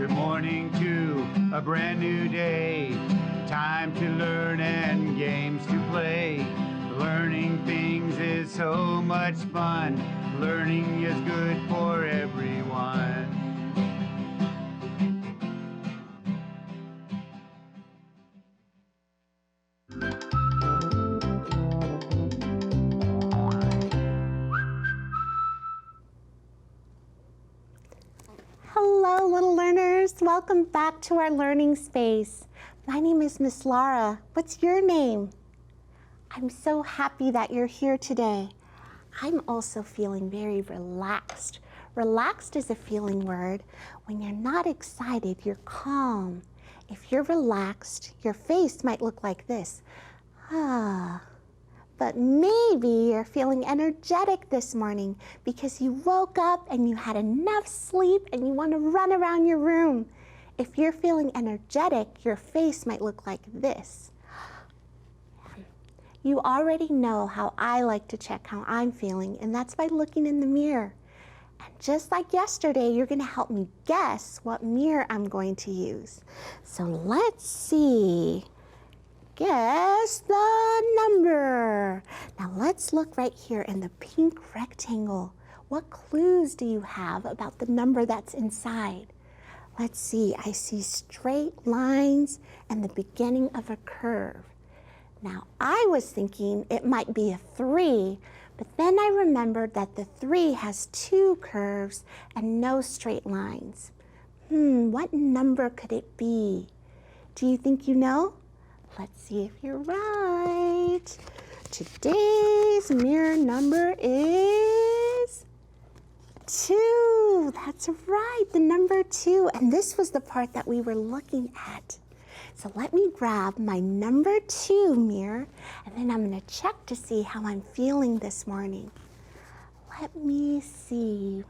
Good morning to a brand new day. Time to learn and games to play. Learning things is so much fun. Learning is good for everyone. Hello, little learners. Welcome back to our learning space. My name is Miss Laura. What's your name? I'm so happy that you're here today. I'm also feeling very relaxed. Relaxed is a feeling word. When you're not excited, you're calm. If you're relaxed, your face might look like this. But maybe you're feeling energetic this morning because you woke up and you had enough sleep and you want to run around your room. If you're feeling energetic, your face might look like this. You already know how I like to check how I'm feeling, and that's by looking in the mirror. And just like yesterday, you're going to help me guess what mirror I'm going to use. So let's see. Guess the number. Now let's look right here in the pink rectangle. What clues do you have about the number that's inside? Let's see, I see straight lines and the beginning of a curve. Now I was thinking it might be a 3, but then I remembered that the 3 has 2 curves and no straight lines. What number could it be? Do you think you know? Let's see if you're right. Today's mirror number is 2. That's right, the number 2. And this was the part that we were looking at. So let me grab my number 2 mirror, and then I'm going to check to see how I'm feeling this morning. Let me see.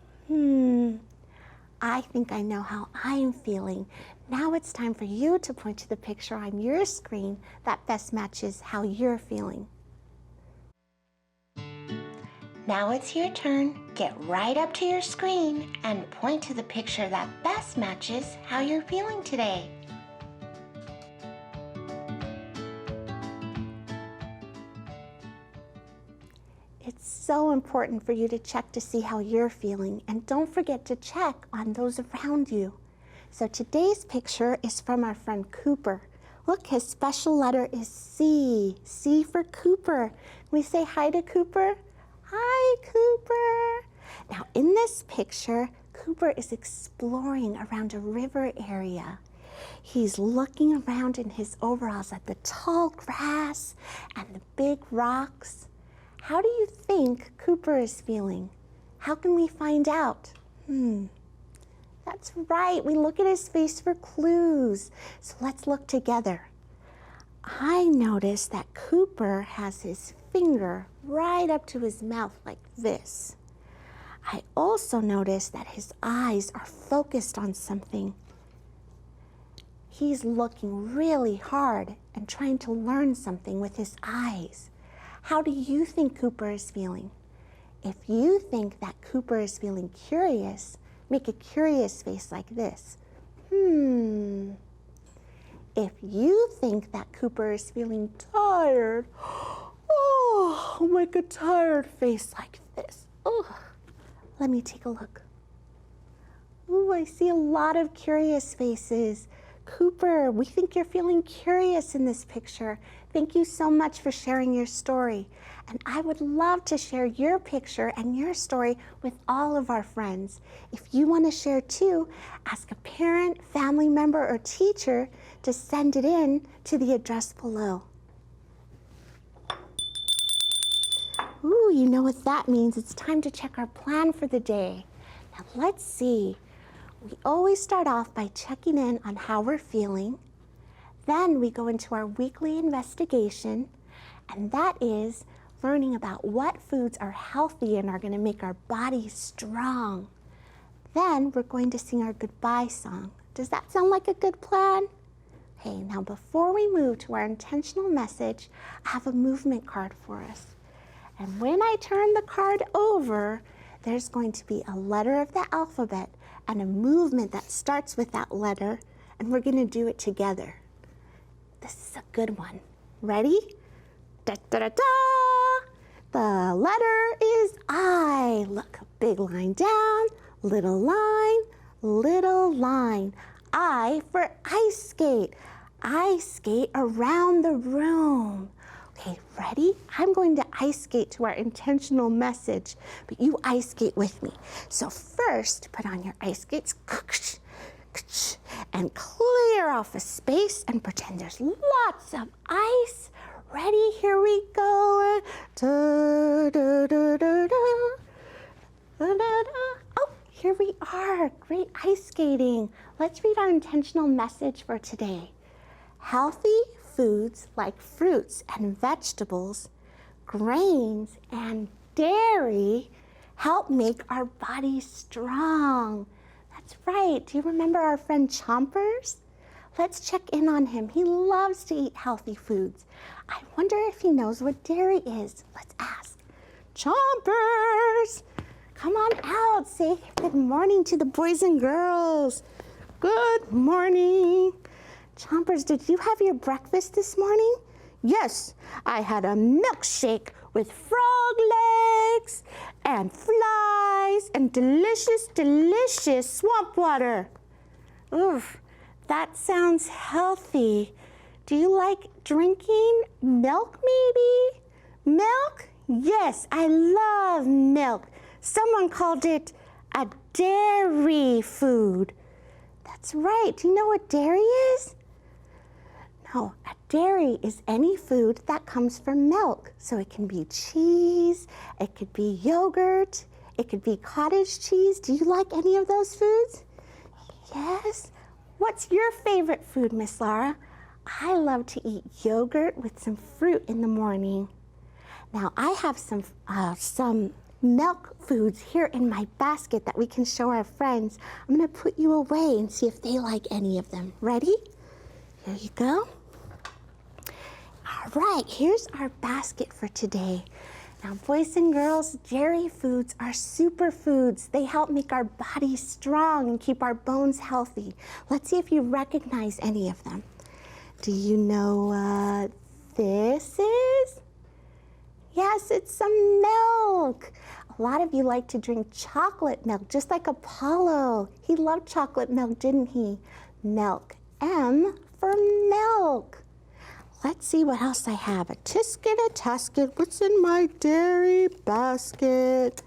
I think I know how I'm feeling. Now it's time for you to point to the picture on your screen that best matches how you're feeling. Now it's your turn. Get right up to your screen and point to the picture that best matches how you're feeling today. It's so important for you to check to see how you're feeling, and don't forget to check on those around you. So today's picture is from our friend Cooper. Look, his special letter is C. C for Cooper. Can we say hi to Cooper? Hi, Cooper. Now in this picture, Cooper is exploring around a river area. He's looking around in his overalls at the tall grass and the big rocks. How do you think Cooper is feeling? How can we find out? That's right, we look at his face for clues. So let's look together. I noticed that Cooper has his finger right up to his mouth like this. I also noticed that his eyes are focused on something. He's looking really hard and trying to learn something with his eyes. How do you think Cooper is feeling? If you think that Cooper is feeling curious, make a curious face like this. If you think that Cooper is feeling tired, make a tired face like this. Let me take a look. I see a lot of curious faces. Cooper, we think you're feeling curious in this picture. Thank you so much for sharing your story. And I would love to share your picture and your story with all of our friends. If you want to share too, ask a parent, family member, or teacher to send it in to the address below. You know what that means. It's time to check our plan for the day. Now let's see. We always start off by checking in on how we're feeling. Then we go into our weekly investigation, and that is learning about what foods are healthy and are going to make our bodies strong. Then we're going to sing our goodbye song. Does that sound like a good plan? Hey, now before we move to our intentional message, I have a movement card for us. And when I turn the card over, there's going to be a letter of the alphabet and a movement that starts with that letter, and we're going to do it together. This is a good one. Ready? Da, da, da, da. The letter is I. Look, a big line down, little line, little line. I for ice skate. I skate around the room. Okay, ready? I'm going to ice skate to our intentional message, but you ice skate with me. So first, put on your ice skates, and clear off a space and pretend there's lots of ice. Ready? Here we go. Da, da, da, da, da. Da, da, da. Oh, here we are. Great ice skating. Let's read our intentional message for today. Healthy foods like fruits and vegetables, grains and dairy help make our bodies strong. That's right. Do you remember our friend Chompers? Let's check in on him. He loves to eat healthy foods. I wonder if he knows what dairy is. Let's ask. Chompers, come on out. Say good morning to the boys and girls. Good morning. Chompers, did you have your breakfast this morning? Yes, I had a milkshake with frog legs and flies and delicious, delicious swamp water. Oof, that sounds healthy. Do you like drinking milk maybe? Milk? Yes, I love milk. Someone called it a dairy food. That's right. Do you know what dairy is? No, a dairy is any food that comes from milk. So it can be cheese, it could be yogurt, it could be cottage cheese. Do you like any of those foods? Yes. What's your favorite food, Miss Laura? I love to eat yogurt with some fruit in the morning. Now I have some milk foods here in my basket that we can show our friends. I'm going to put you away and see if they like any of them. Ready? Here you go. All right, here's our basket for today. Now, boys and girls, dairy foods are superfoods. They help make our bodies strong and keep our bones healthy. Let's see if you recognize any of them. Do you know what this is? Yes, it's some milk. A lot of you like to drink chocolate milk, just like Apollo. He loved chocolate milk, didn't he? Milk. M for milk. Let's see what else I have. A tisket, a tasket. What's in my dairy basket?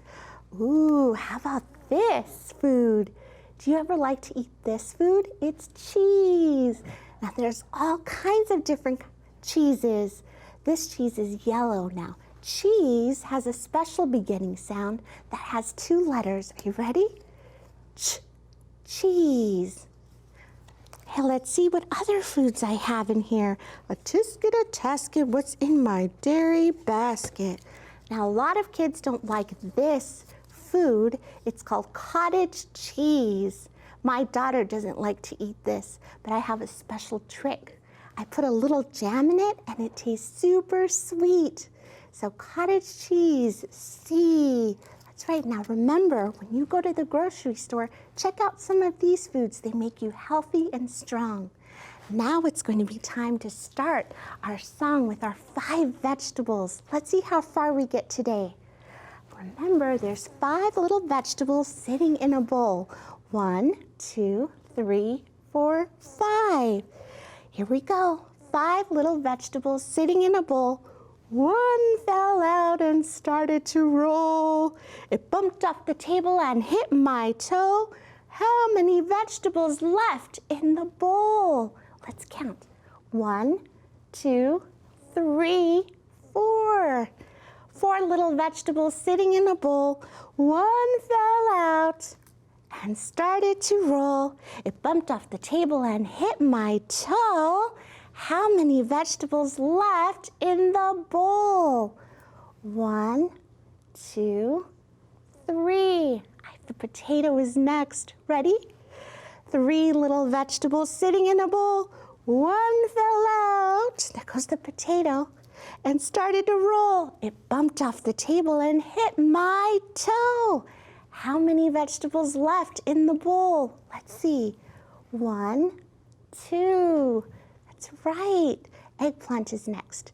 Ooh, how about this food? Do you ever like to eat this food? It's cheese. Now there's all kinds of different cheeses. This cheese is yellow now. Cheese has a special beginning sound that has two letters. Are you ready? Ch, cheese. Hey, let's see what other foods I have in here. A tisket, a tasket, what's in my dairy basket? Now, a lot of kids don't like this food. It's called cottage cheese. My daughter doesn't like to eat this, but I have a special trick. I put a little jam in it and it tastes super sweet. So cottage cheese, C. That's right. Now remember, when you go to the grocery store, check out some of these foods. They make you healthy and strong. Now it's going to be time to start our song with our 5 vegetables. Let's see how far we get today. Remember, there's 5 little vegetables sitting in a bowl. 1, 2, 3, 4, 5. Here we go. 5 little vegetables sitting in a bowl. One fell out and started to roll. It bumped off the table and hit my toe. How many vegetables left in the bowl? Let's count. 1, 2, 3, 4. 4 little vegetables sitting in a bowl. One fell out and started to roll. It bumped off the table and hit my toe. How many vegetables left in the bowl? 1, 2, 3. The potato is next. Ready? 3 little vegetables sitting in a bowl. One fell out. There goes the potato. And started to roll. It bumped off the table and hit my toe. How many vegetables left in the bowl? Let's see. 1, 2. That's right. Eggplant is next.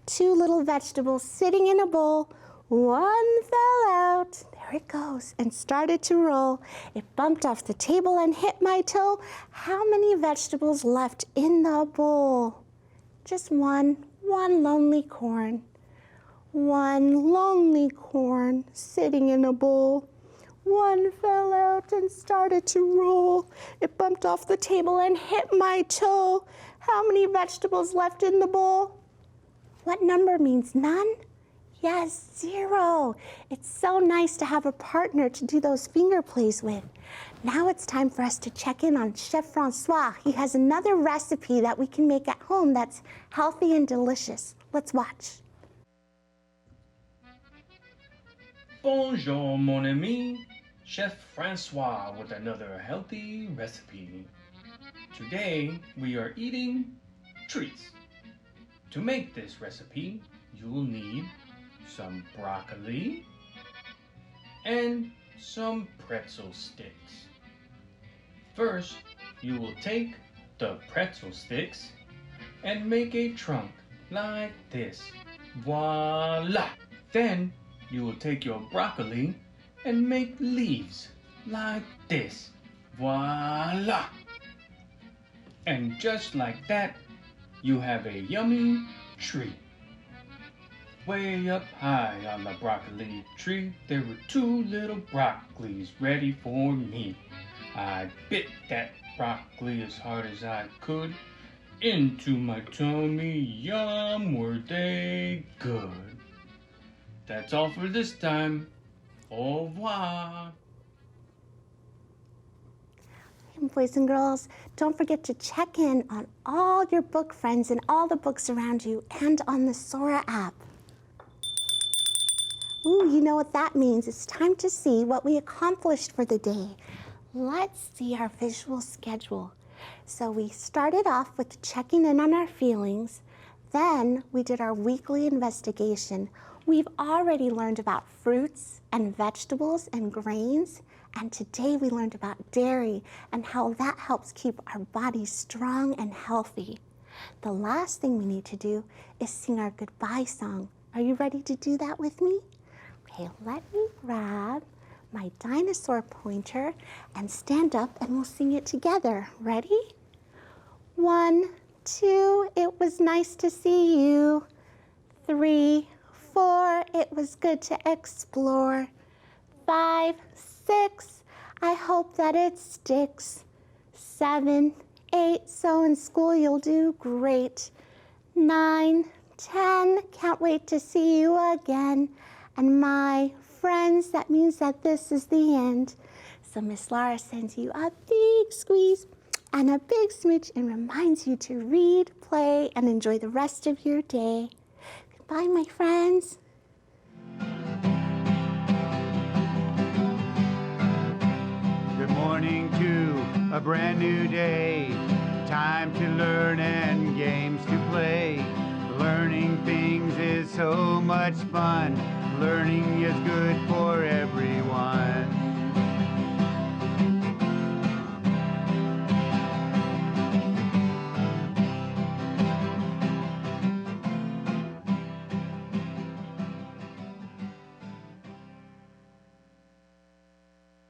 2 little vegetables sitting in a bowl. 1 fell out. There it goes and started to roll. It bumped off the table and hit my toe. How many vegetables left in the bowl? Just one lonely corn. 1 lonely corn sitting in a bowl. 1 fell out and started to roll. It bumped off the table and hit my toe. How many vegetables left in the bowl? What number means none? Yes, 0. It's so nice to have a partner to do those finger plays with. Now it's time for us to check in on Chef Francois. He has another recipe that we can make at home that's healthy and delicious. Let's watch. Bonjour, mon ami. Chef Francois with another healthy recipe. Today, we are eating treats. To make this recipe, you'll need some broccoli and some pretzel sticks. First, you will take the pretzel sticks and make a trunk like this. Voila! Then, you will take your broccoli and make leaves like this. Voila! And just like that, you have a yummy treat. Way up high on the broccoli tree, there were 2 little broccolis ready for me. I bit that broccoli as hard as I could. Into my tummy, yum, were they good. That's all for this time. Au revoir. Boys and girls, don't forget to check in on all your book friends and all the books around you and on the Sora app. Ooh, you know what that means. It's time to see what we accomplished for the day. Let's see our visual schedule. So we started off with checking in on our feelings. Then we did our weekly investigation. We've already learned about fruits and vegetables and grains. And today we learned about dairy and how that helps keep our bodies strong and healthy. The last thing we need to do is sing our goodbye song. Are you ready to do that with me? Okay, let me grab my dinosaur pointer and stand up and we'll sing it together. Ready? 1, 2, it was nice to see you. 3, 4, it was good to explore. 5, 6, I hope that it sticks. 7, 8, so in school you'll do great. 9, 10, can't wait to see you again. And my friends, that means that this is the end. So Miss Laura sends you a big squeeze and a big smooch and reminds you to read, play, and enjoy the rest of your day. Goodbye, my friends. Good morning to a brand new day. Time to learn and games to play. Learning things is so much fun. Learning is good for everyone.